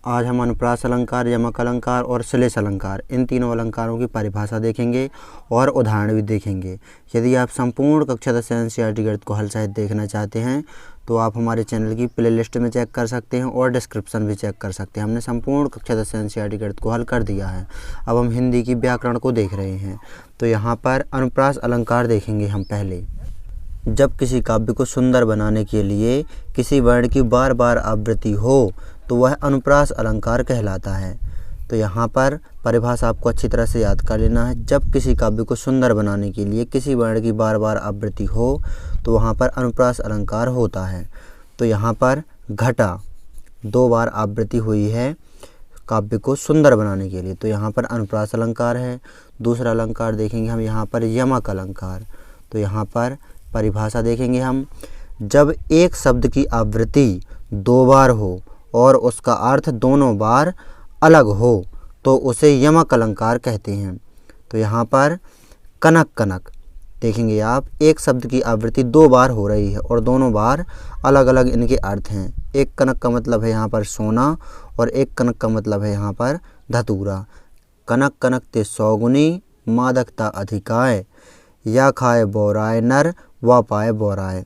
आज हम अनुप्रास अलंकार, यमक अलंकार और श्लेष अलंकार इन तीनों अलंकारों की परिभाषा देखेंगे और उदाहरण भी देखेंगे। यदि आप संपूर्ण कक्षा 10 एनसीईआरटी गणित को हल सहित देखना चाहते हैं तो आप हमारे चैनल की प्लेलिस्ट में चेक कर सकते हैं और डिस्क्रिप्शन भी चेक कर सकते हैं। हमने संपूर्ण कक्षा 10 एनसीईआरटी गणित को हल कर दिया है। अब हम हिंदी की व्याकरण को देख रहे हैं। तो यहाँ पर अनुप्रास अलंकार देखेंगे हम पहले। जब किसी काव्य को सुंदर बनाने के लिए किसी वर्ण की बार बार आवृत्ति हो तो वह अनुप्रास अलंकार कहलाता है। तो यहाँ पर परिभाषा आपको अच्छी तरह से याद कर लेना है। जब किसी काव्य को सुंदर बनाने के लिए किसी वर्ण की बार बार आवृत्ति हो तो वहाँ पर अनुप्रास अलंकार होता है। तो यहाँ पर घटा 2 बार आवृत्ति हुई है काव्य को सुंदर बनाने के लिए, तो यहाँ पर अनुप्रास अलंकार है। दूसरा अलंकार देखेंगे हम यहाँ पर यमक अलंकार। तो यहाँ पर परिभाषा देखेंगे हम। जब एक शब्द की आवृत्ति 2 बार हो और उसका अर्थ दोनों बार अलग हो तो उसे यमक अलंकार कहते हैं। तो यहाँ पर कनक कनक देखेंगे आप, एक शब्द की आवृत्ति 2 बार हो रही है और दोनों बार अलग अलग इनके अर्थ हैं। एक कनक का मतलब है यहाँ पर सोना और एक कनक का मतलब है यहाँ पर धतूरा। कनक कनक ते सौगुनी मादकता अधिकाय, या खाए बोराय नर व पाए बोराय।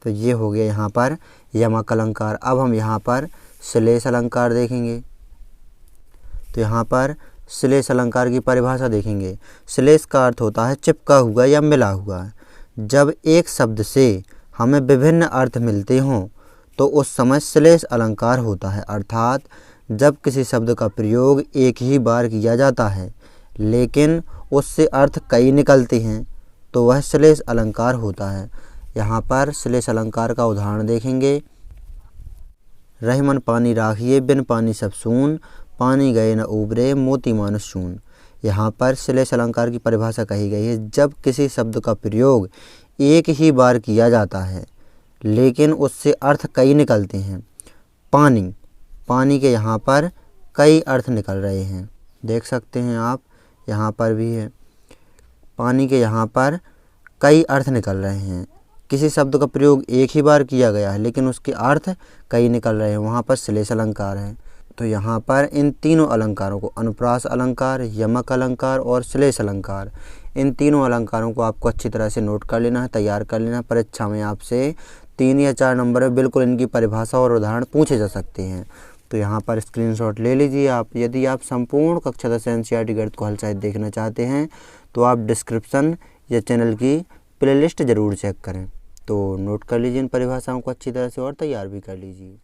तो ये हो गया यहाँ पर यमक अलंकार। अब हम यहाँ पर श्लेष अलंकार देखेंगे। तो यहाँ पर श्लेष अलंकार की परिभाषा देखेंगे। श्लेष का अर्थ होता है चिपका हुआ या मिला हुआ। जब एक शब्द से हमें विभिन्न अर्थ मिलते हों तो उस समय श्लेष अलंकार होता है। अर्थात जब किसी शब्द का प्रयोग एक ही बार किया जाता है लेकिन उससे अर्थ कई निकलते हैं तो वह श्लेष अलंकार होता है। यहाँ पर श्लेष अलंकार का उदाहरण देखेंगे। रहीमन पानी राखिए बिन पानी सब सून, पानी गए न उबरे मोती मानुष सून। यहाँ पर श्लेष अलंकार की परिभाषा कही गई है। जब किसी शब्द का प्रयोग एक ही बार किया जाता है लेकिन उससे अर्थ कई निकलते हैं। पानी, पानी के यहाँ पर कई अर्थ निकल रहे हैं, देख सकते हैं आप, यहाँ पर भी है। पानी के यहाँ पर कई अर्थ निकल रहे हैं। किसी शब्द का प्रयोग एक ही बार किया गया है लेकिन उसके अर्थ कई निकल रहे हैं, वहाँ पर श्लेष अलंकार है। तो यहाँ पर इन तीनों अलंकारों को, अनुप्रास अलंकार, यमक अलंकार और श्लेष अलंकार, इन तीनों अलंकारों को आपको अच्छी तरह से नोट कर लेना है, तैयार कर लेना है। परीक्षा में आपसे 3 या 4 नंबर में बिल्कुल इनकी परिभाषा और उदाहरण पूछे जा सकते हैं। तो यहाँ पर स्क्रीनशॉट ले लीजिए आप। यदि आप संपूर्ण कक्षा 10 एनसीईआरटी गणित को हल सहित देखना चाहते हैं तो आप डिस्क्रिप्शन या चैनल की प्लेलिस्ट ज़रूर चेक करें। तो नोट कर लीजिए इन परिभाषाओं को अच्छी तरह से और तैयार भी कर लीजिए।